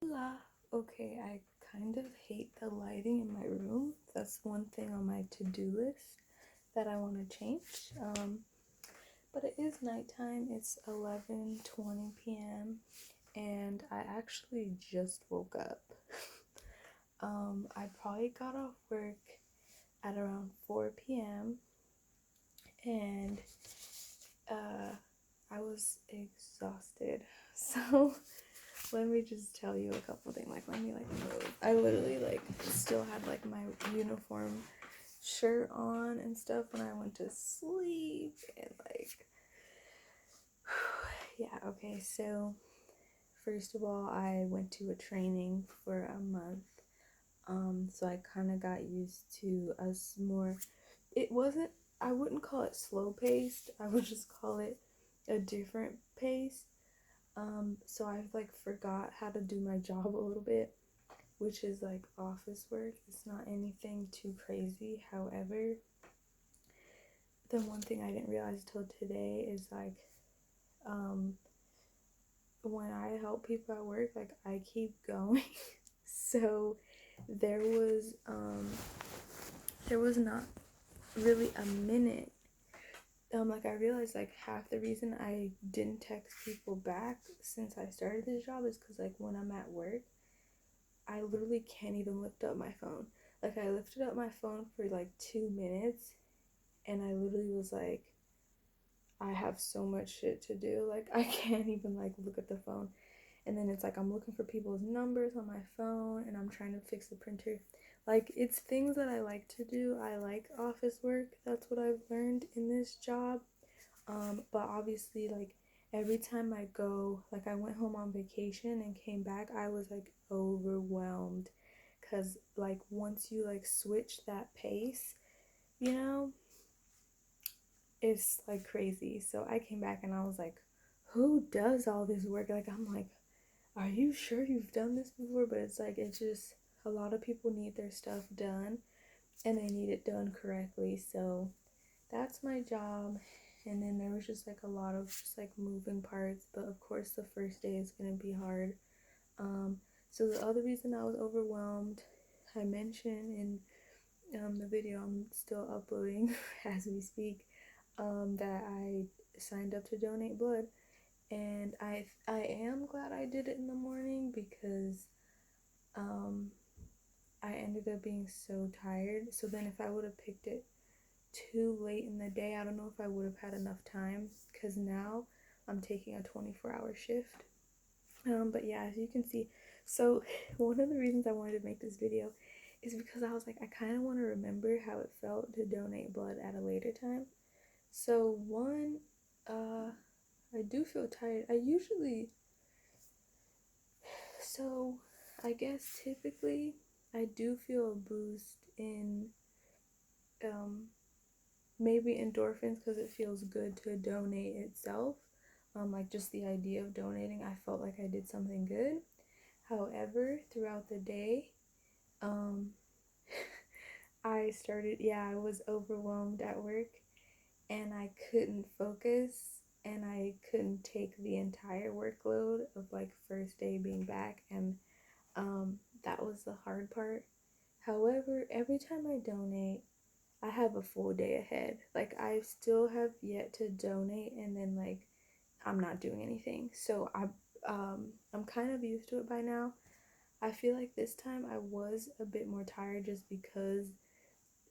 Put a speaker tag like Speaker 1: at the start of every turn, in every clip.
Speaker 1: Hola. Okay, I kind of hate the lighting in my room. That's one thing on my to-do list that I want to change. But it is nighttime. It's 11:20 p.m. and I actually just woke up. I probably got off work at around 4 p.m. and uh, I was exhausted. So let me just tell you a couple things. Like, let me move. I literally still had my uniform shirt on and stuff when I went to sleep, and yeah. Okay, so first of all, I went to a training for a month. So I kind of got used to us more. It wasn't. I wouldn't call it slow paced. I would just call it a different pace. So I've forgot how to do my job a little bit, which is office work. It's not anything too crazy. However, the one thing I didn't realize till today is um when I help people at work, I keep going. So there was not really a minute. I realized half the reason I didn't text people back since I started this job is because when I'm at work, I literally can't even lift up my phone. I lifted up my phone for 2 minutes, and I literally was I have so much shit to do. I can't even look at the phone. And then it's I'm looking for people's numbers on my phone, and I'm trying to fix the printer. It's things that I like to do. I like office work. That's what I've learned in this job. But obviously, every time I go, I went home on vacation and came back, I was overwhelmed. Cause once you switch that pace, you know, it's crazy. So I came back and I was who does all this work? I'm are you sure you've done this before? But it's just a lot of people need their stuff done, and they need it done correctly. So that's my job. And then there was just a lot of just moving parts, but of course the first day is gonna be hard. So the other reason I was overwhelmed, I mentioned in the video I'm still uploading as we speak, that I signed up to donate blood, and I am glad I did it in the morning because um I ended up being so tired. So then if I would have picked it too late in the day, I don't know if I would have had enough time, because now I'm taking a 24-hour shift. But yeah, as you can see, so one of the reasons I wanted to make this video is because I was I kind of want to remember how it felt to donate blood at a later time. So one, I do feel tired. So I guess typically I do feel a boost in um maybe endorphins, because it feels good to donate itself. Just the idea of donating, I felt like I did something good. However, throughout the day, um, I was overwhelmed at work, and I couldn't focus, and I couldn't take the entire workload of first day being back, and that was the hard part. However, every time I donate, I have a full day ahead. I still have yet to donate, and then I'm not doing anything. So I'm kind of used to it by now. I feel like this time I was a bit more tired just because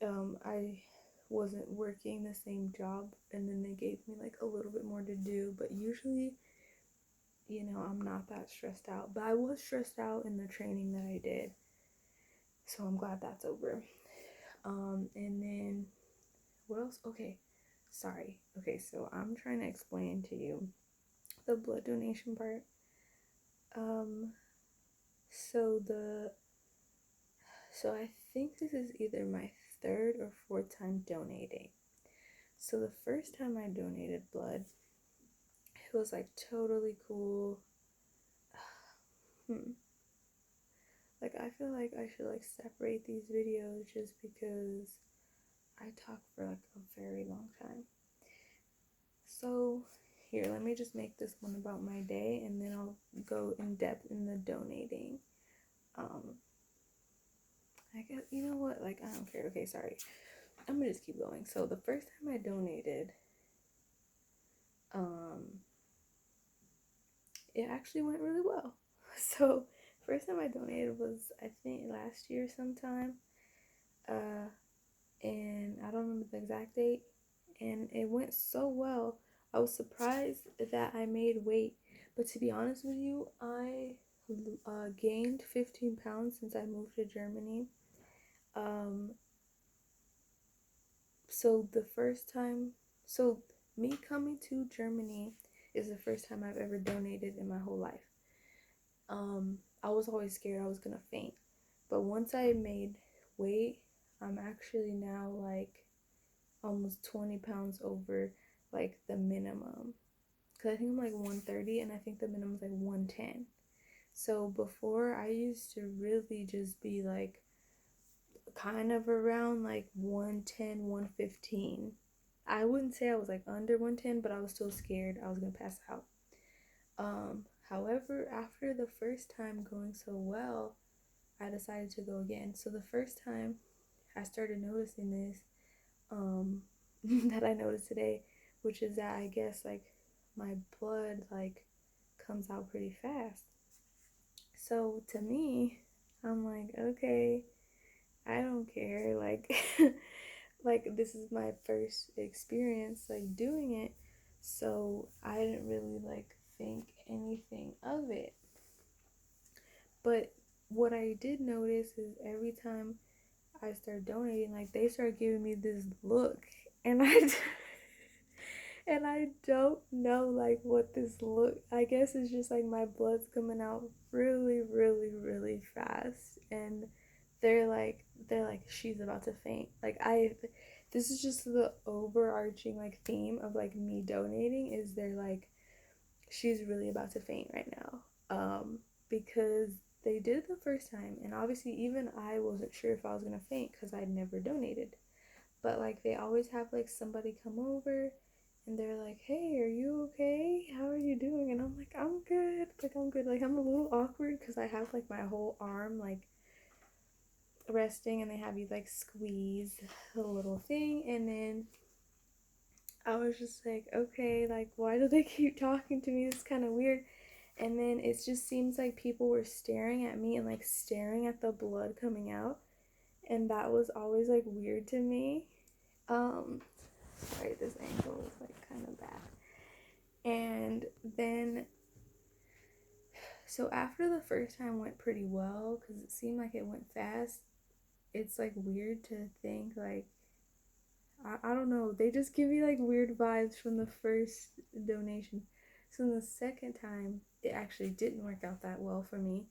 Speaker 1: I wasn't working the same job, and then they gave me a little bit more to do. But usually, I'm not that stressed out. But I was stressed out in the training that I did. So I'm glad that's over. And then what else? Okay, sorry. Okay, so I'm trying to explain to you the blood donation part. Um, so I think this is either my third or fourth time donating. So the first time I donated blood, it was totally cool. I feel like I should separate these videos just because I talk for a very long time. So here, let me just make this one about my day, and then I'll go in depth in the donating. I guess, you know what, like, I don't care. Okay, sorry, I'm gonna just keep going. So the first time I donated, it actually went really well. So first time I donated was, I think, last year sometime, and I don't remember the exact date, and it went so well. I was surprised that I made weight, but to be honest with you, I gained 15 pounds since I moved to Germany. Um, so the first time, so me coming to Germany is the first time I've ever donated in my whole life. I was always scared I was gonna faint, but once I made weight, I'm actually now like almost 20 pounds over like the minimum. Cause I think I'm like 130 and I think the minimum is like 110. So before I used to really just be like kind of around like 110, 115. I wouldn't say I was like under 110, but I was still scared I was gonna pass out. However, after the first time going so well, I decided to go again. So the first time I started noticing this, that I noticed today, which is that I guess like my blood like comes out pretty fast. So to me, I'm like, okay, I don't care. Like, like this is my first experience like doing it, so I didn't really like think anything of it. But what I did notice is every time I start donating, like they start giving me this look, and and I don't know like what this look. I guess it's just like my blood's coming out really, really, really fast, and they're like she's about to faint. Like I, this is just the overarching like theme of like me donating is they're like she's really about to faint right now. Because they did it the first time, and obviously even I wasn't sure if I was gonna faint because I'd never donated. But like they always have like somebody come over and they're like, "Hey, are you okay? How are you doing?" And I'm like, "I'm good." Like I'm good. Like I'm a little awkward because I have like my whole arm like resting, and they have you like squeeze the little thing, and then I was just like, okay, like why do they keep talking to me? It's kind of weird. And then it just seems like people were staring at me and like staring at the blood coming out, and that was always like weird to me. Um, Sorry, this angle is like kind of bad. And then, so after the first time went pretty well, because it seemed like it went fast, it's like weird to think like, I don't know, they just give me like weird vibes from the first donation. So the second time, it actually didn't work out that well for me,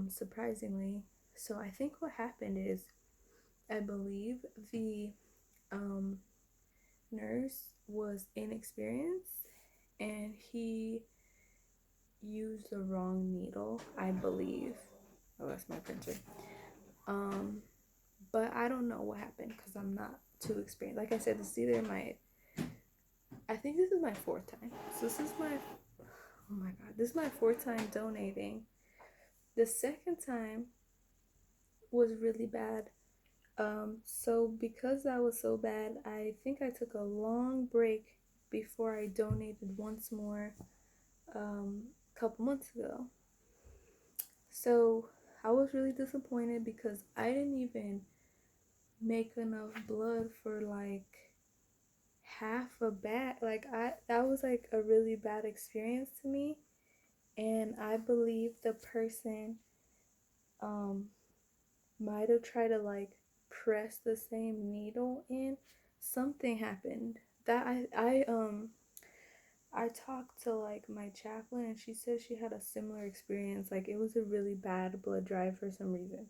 Speaker 1: surprisingly. So I think what happened is, I believe the um, nurse was inexperienced and he used the wrong needle, I believe. Oh, that's my printer. Um, but I don't know what happened because I'm not too experienced. Like I said, this is either my, I think this is my fourth time. So this is my, oh my god, this is my fourth time donating. The second time was really bad. So because that was so bad, I think I took a long break before I donated once more, a couple months ago. So I was really disappointed because I didn't even make enough blood for like half a bag. Like I that was like a really bad experience to me, and I believe the person um might have tried to like press the same needle in. Something happened that I talked to like my chaplain, and she said she had a similar experience. Like it was a really bad blood drive for some reason,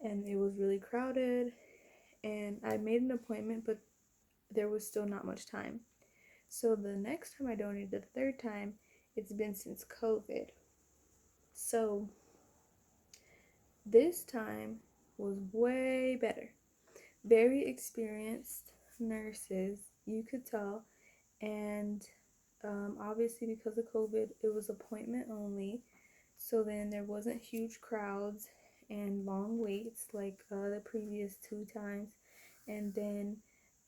Speaker 1: and it was really crowded, and I made an appointment, but there was still not much time. So the next time I donated, the third time, it's been since COVID. So this time was way better. Very experienced nurses, you could tell, and Obviously, because of COVID, it was appointment only. So then there wasn't huge crowds and long waits like the previous two times. And then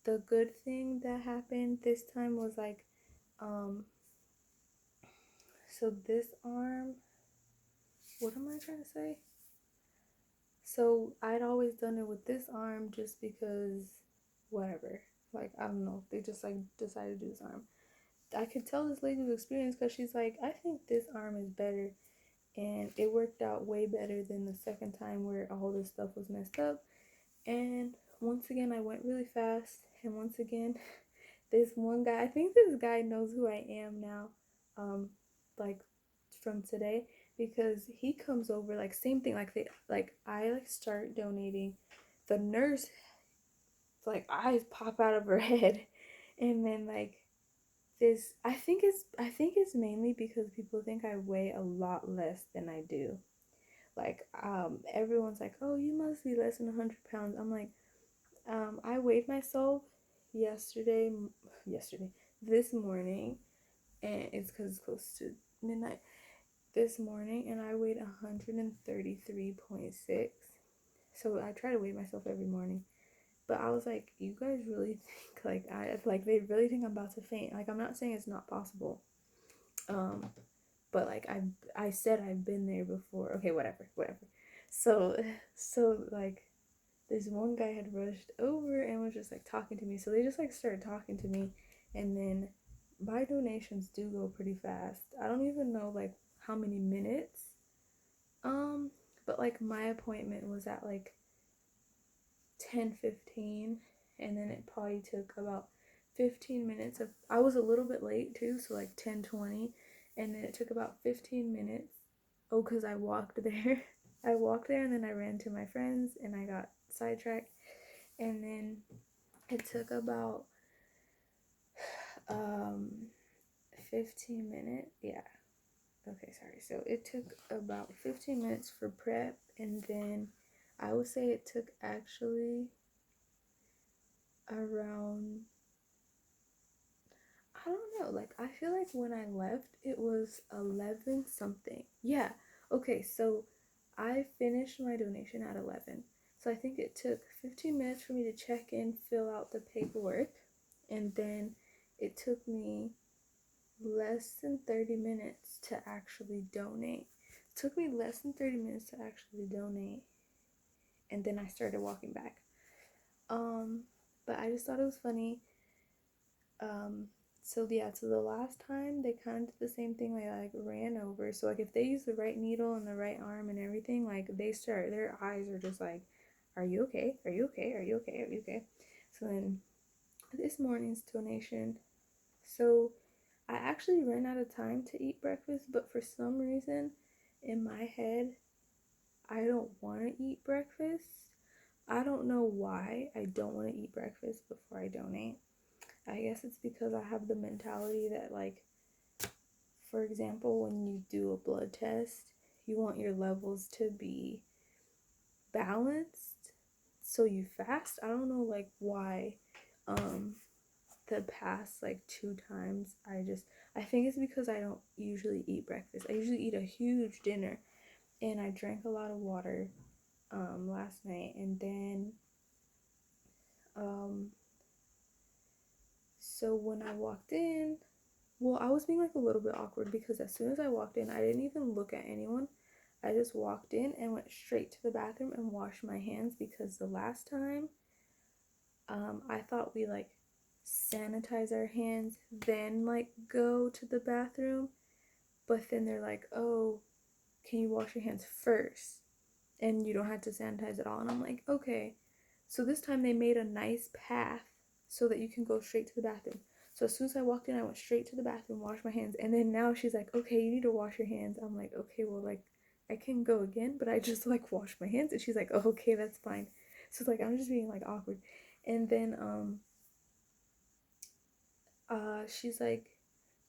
Speaker 1: the good thing that happened this time was like, um, so this arm, what am I trying to say? So I'd always done it with this arm just because, whatever. Like, I don't know. They just like decided to do this arm. I could tell this lady was experienced because she's like, I think this arm is better. And it worked out way better than the second time where all this stuff was messed up. And once again, I went really fast. And once again, this one guy, I think this guy knows who I am now, like from today, because he comes over, like same thing, like I like start donating, the nurse like eyes pop out of her head, and then like this, I think it's mainly because people think I weigh a lot less than I do. Like everyone's like, oh, you must be less than 100 pounds. I'm like, I weighed myself yesterday, yesterday, this morning, and it's because it's close to midnight this morning, and I weighed 133.6. So I try to weigh myself every morning, but I was like, you guys really think they really think I'm about to faint. Like, I'm not saying it's not possible, um, but like I said I've been there before. Okay, whatever. So like this one guy had rushed over and was just like talking to me. So they just like started talking to me, and then my donations do go pretty fast. I don't even know like how many minutes. Um, but like my appointment was at like 10:15, and then it probably took about 15 minutes of, I was a little bit late too, so like 10:20, and then it took about 15 minutes. Oh, cuz I walked there. I walked there and then I ran to my friends and I got sidetracked, and then it took about um 15 minutes. Yeah. Okay, sorry. So it took about 15 minutes for prep, and then I would say it took actually around, I don't know, like I feel like when I left it was 11 something. Yeah. Okay, so I finished my donation at 11. So I think it took 15 minutes for me to check in, fill out the paperwork, and then it took me less than 30 minutes to actually donate. It took me less than 30 minutes to actually donate, and then I started walking back. Um, but I just thought it was funny. Um, so yeah, so the last time they kind of did the same thing. They like ran over. So like if they use the right needle and the right arm and everything, like their eyes are just like, "Are you okay? Are you okay? Are you okay? Are you okay?" So then this morning's donation. So I actually ran out of time to eat breakfast, but for some reason in my head, I don't want to eat breakfast. I don't know why I don't want to eat breakfast before I donate. I guess it's because I have the mentality that, like, for example, when you do a blood test, you want your levels to be balanced, so you fast. I don't know, like, why. The past like two times, I think it's because I don't usually eat breakfast. I usually eat a huge dinner, and I drank a lot of water last night, and then um so when I walked in, well, I was being like a little bit awkward because as soon as I walked in, I didn't even look at anyone. I just walked in and went straight to the bathroom and washed my hands, because the last time I thought we like sanitize our hands then like go to the bathroom, but then they're like, "Oh, can you wash your hands first? And you don't have to sanitize at all." And I'm like, "Okay." So this time they made a nice path so that you can go straight to the bathroom. So as soon as I walked in, I went straight to the bathroom, washed my hands, and then now she's like, "Okay, you need to wash your hands." I'm like, "Okay, well, like, I can go again, but I just like wash my hands." And she's like, "Oh, okay, that's fine." So it's like I'm just being like awkward. And then she's like,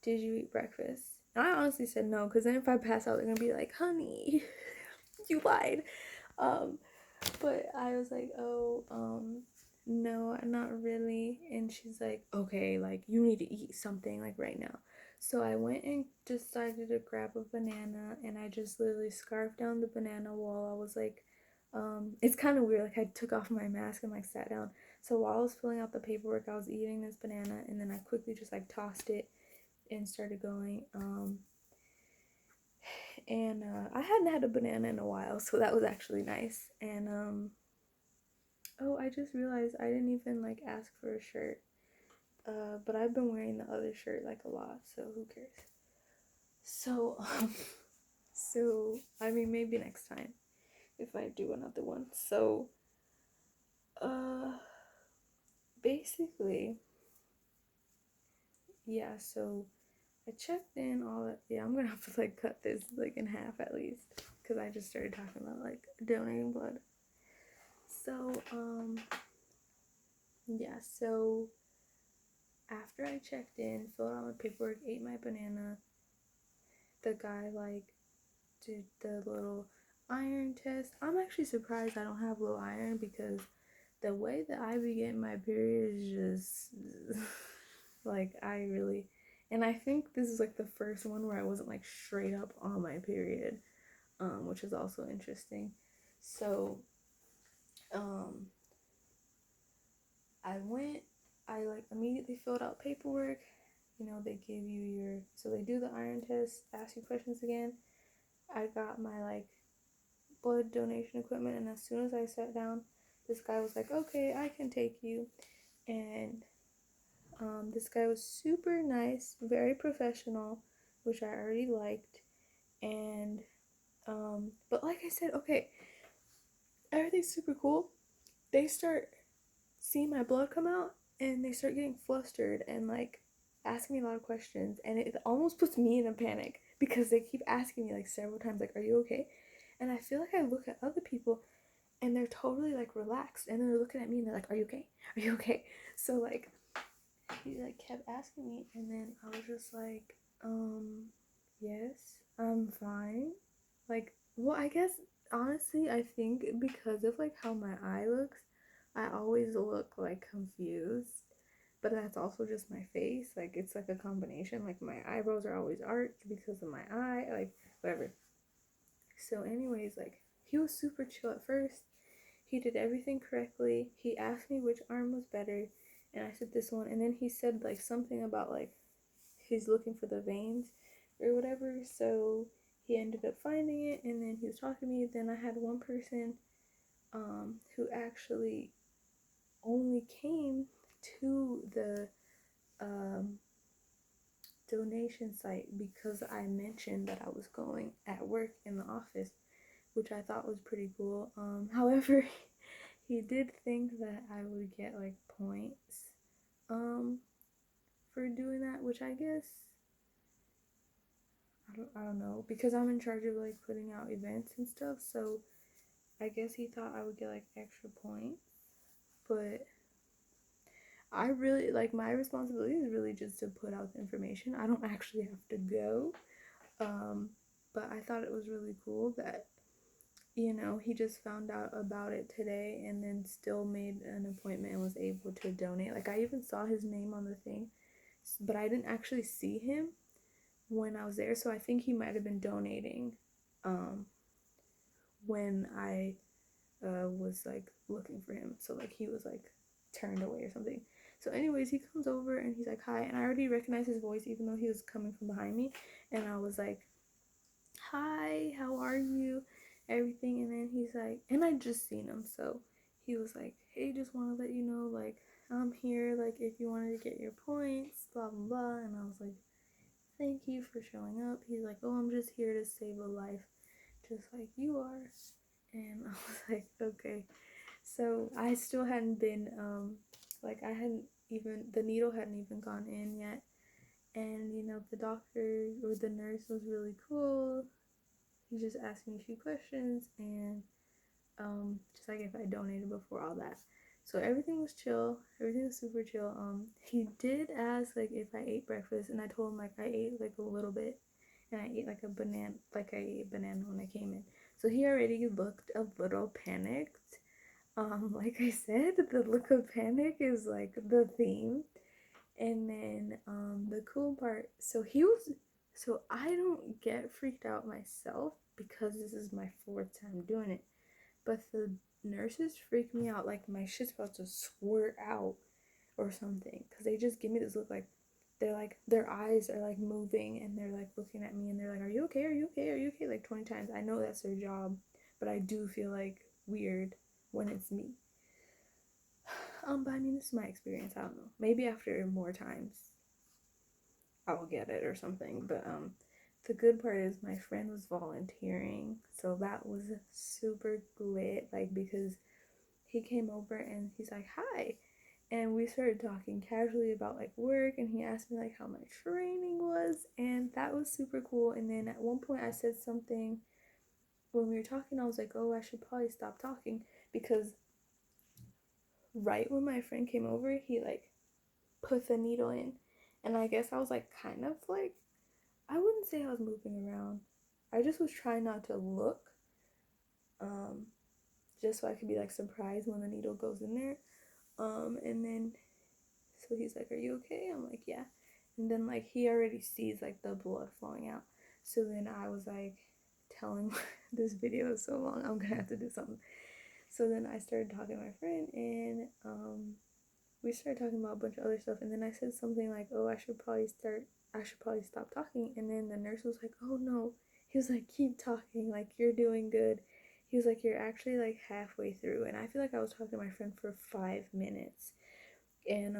Speaker 1: "Did you eat breakfast?" And I honestly said no, because then if I pass out, they're gonna be like, "Honey, you lied." Um, but I was like, "Oh, no, not really." And she's like, "Okay, like you need to eat something like right now." So I went and decided to grab a banana, and I just literally scarfed down the banana while I was like, it's kind of weird. Like I took off my mask and like sat down. So while I was filling out the paperwork, I was eating this banana, and then I quickly just like tossed it and started going. And I hadn't had a banana in a while, so that was actually nice. And oh, I just realized I didn't even like ask for a shirt. But I've been wearing the other shirt like a lot, so who cares? So, so I mean, maybe next time if I do another one. So, uh, basically, yeah. So I checked in all that. Yeah, I'm gonna have to like cut this like in half at least because I just started talking about like donating blood. So, yeah. So after I checked in, filled out my paperwork, ate my banana, the guy like did the little iron test. I'm actually surprised I don't have low iron because the way that I be getting my period is just like I really, and I think this is like the first one where I wasn't like straight up on my period, which is also interesting. So um I went, I like immediately filled out paperwork. You know, they give you your, so they do the iron test, ask you questions again. I got my like blood donation equipment, and as soon as I sat down, this guy was like, okay, I can take you. And this guy was super nice, very professional, which I already liked. And but like I said, okay, everything's super cool. They start seeing my blood come out, and they start getting flustered and like asking me a lot of questions, and it almost puts me in a panic because they keep asking me like several times, like, "Are you okay?" And I feel like I look at other people and they're totally like relaxed, and they're looking at me and they're like, "Are you okay? Are you okay?" So like he like kept asking me, and then I was just like, yes, I'm fine. Like, well, I guess honestly, I think because of like how my eye looks, I always look like confused. But that's also just my face. Like it's like a combination. Like my eyebrows are always arched because of my eye. Like whatever. So, anyways, like he was super chill at first. He did everything correctly. He asked me which arm was better, and I said this one. And then he said like something about like he's looking for the veins or whatever. So he ended up finding it, and then he was talking to me. Then I had one person who actually only came to the um, donation site because I mentioned that I was going at work in the office, which I thought was pretty cool. However, he did think that I would get like points um for doing that, which I guess I don't know because I'm in charge of like putting out events and stuff, so I guess he thought I would get like extra points. But I really like my responsibility is really just to put out the information. I don't actually have to go. Um but I thought it was really cool that he just found out about it today and then still made an appointment and was able to donate. Like, I even saw his name on the thing, but I didn't actually see him when I was there, so I think he might have been donating um, when I was like looking for him. So, like, he was like turned away or something. So, anyways, he comes over and he's like, hi. And I already recognized his voice even though he was coming from behind me. And I was like, hi, how are you? Everything. And then he's like, and I just seen him, so he was like, hey, just want to let you know, like, I'm here, like, if you wanted to get your points, blah blah blah. And I was like, thank you for showing up. He's like, oh, I'm just here to save a life just like you are. And I was like, okay. So I still hadn't been like, I hadn't even, the needle hadn't even gone in yet. And the doctor or the nurse was really cool. He just asked me a few questions, and just like if I donated before all that. So everything was chill. Everything was super chill. He did ask like if I ate breakfast, and I told him like I ate like a little bit, and I ate like a banana, like I ate banana when I came in. So he already looked a little panicked. Like I said, the look of panic is like the theme, And then the cool part, so I don't get freaked out myself because this is my 4th time doing it. But the nurses freak me out like my shit's about to squirt out or something, because they just give me this look like they're like, their eyes are like moving and they're like looking at me and they're like, are you okay? Are you okay? Are you okay? Like 20 times. I know that's their job, but I do feel like weird when it's me. But I mean, this is my experience. I don't know. Maybe after more times, I'll get it or something. But the good part is my friend was volunteering, so that was super lit. Like, because he came over and he's like, hi, and we started talking casually about like work, and he asked me like how my training was, and that was super cool. And then at one point I said something when we were talking. I was like, oh, I should probably stop talking, because right when my friend came over, he like put the needle in, and I guess I was like kind of like, I wouldn't say I was moving around, I just was trying not to look, um just so I could be like surprised when the needle goes in there. And then so he's like, are you okay? I'm like, yeah. And then like he already sees like the blood flowing out. So then I was like telling this video is so long, I'm gonna have to do something. So then I started talking to my friend, and we started talking about a bunch of other stuff, and then I said something like, oh, I should probably stop talking. And then the nurse was like, oh no. He was like, keep talking, like you're doing good. He was like, you're actually like halfway through. And I feel like I was talking to my friend for 5 minutes. And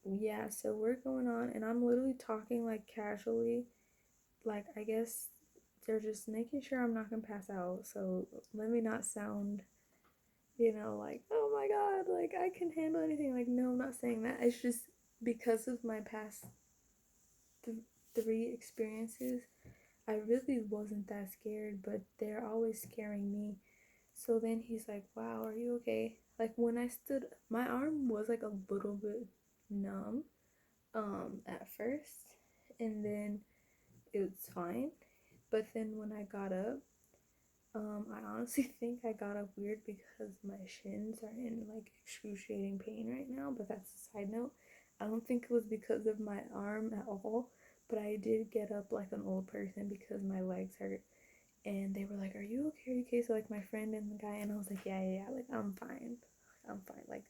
Speaker 1: yeah, so we're going on, and I'm literally talking like casually. Like, I guess they're just making sure I'm not gonna pass out. So let me not sound, like, oh my god, like I can handle anything. Like, no, I'm not saying that. It's just because of my past 3 experiences, I really wasn't that scared, but they're always scaring me. So then he's like, wow, are you okay? Like, when I stood, my arm was like a little bit numb at first, and then it was fine. But then when I got up, I honestly think I got up weird because my shins are in like excruciating pain right now, but that's a side note. I don't think it was because of my arm at all, but I did get up like an old person because my legs hurt. And they were like, are you okay? Are you okay? So like my friend and the guy, and I was like, yeah, like I'm fine. I'm fine. Like,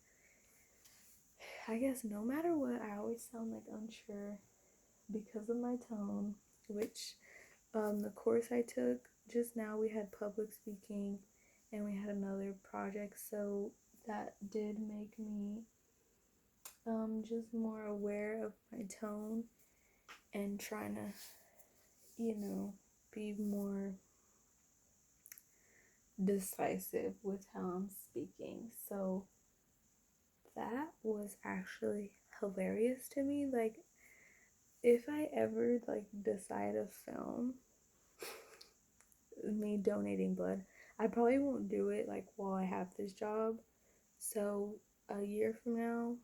Speaker 1: I guess no matter what, I always sound like unsure because of my tone, which the course I took just now, we had public speaking and we had another project, so that did make me just more aware of my tone and trying to, be more decisive with how I'm speaking. So that was actually hilarious to me. Like, if I ever like decide to film me donating blood, I probably won't do it like while I have this job. So a year from now,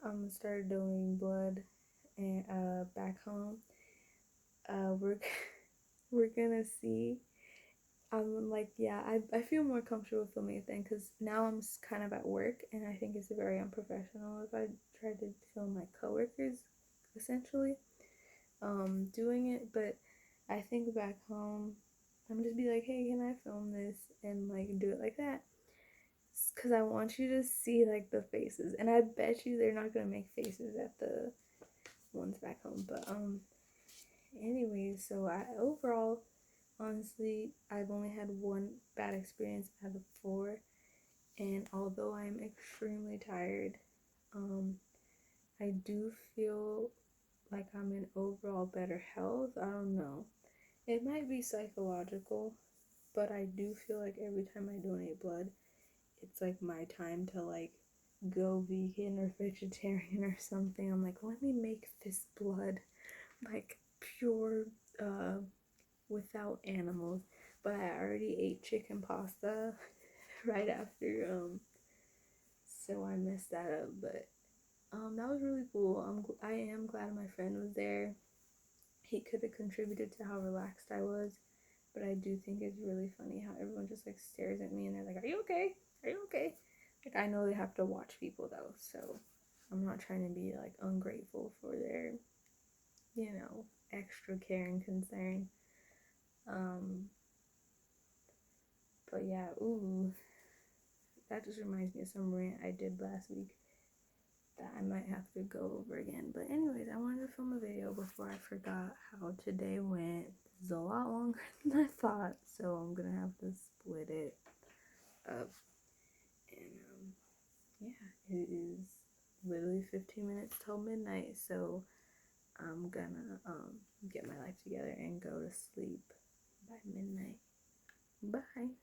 Speaker 1: I'm gonna start donating blood, and back home. We're we're gonna see. I'm like, yeah, I feel more comfortable filming it then, because now I'm kind of at work, and I think it's very unprofessional if I try to film my coworkers, essentially, doing it. But I think back home, I'm just be like, hey, can I film this, and like do it like that, because I want you to see like the faces, and I bet you they're not gonna make faces at the ones back home. But anyways, so I overall, honestly, I've only had one bad experience out of 4, and although I'm extremely tired, um, I do feel like I'm in overall better health. I don't know. It might be psychological, but I do feel like every time I donate blood, it's like my time to like go vegan or vegetarian or something. I'm like, let me make this blood like pure, without animals. But I already ate chicken pasta right after, so I messed that up. But that was really cool. I am glad my friend was there. He could have contributed to how relaxed I was, but I do think it's really funny how everyone just like stares at me and they're like, are you okay? Are you okay? Like, I know they have to watch people though, so I'm not trying to be like ungrateful for their, you know, extra care and concern. But yeah, ooh, that just reminds me of some rant I did last week that I might have to go over again. But anyways, I wanted to film a video before I forgot how today went. This is a lot longer than I thought, so I'm gonna have to split it up. And yeah, it is literally 15 minutes till midnight, so I'm gonna get my life together and go to sleep by midnight. Bye.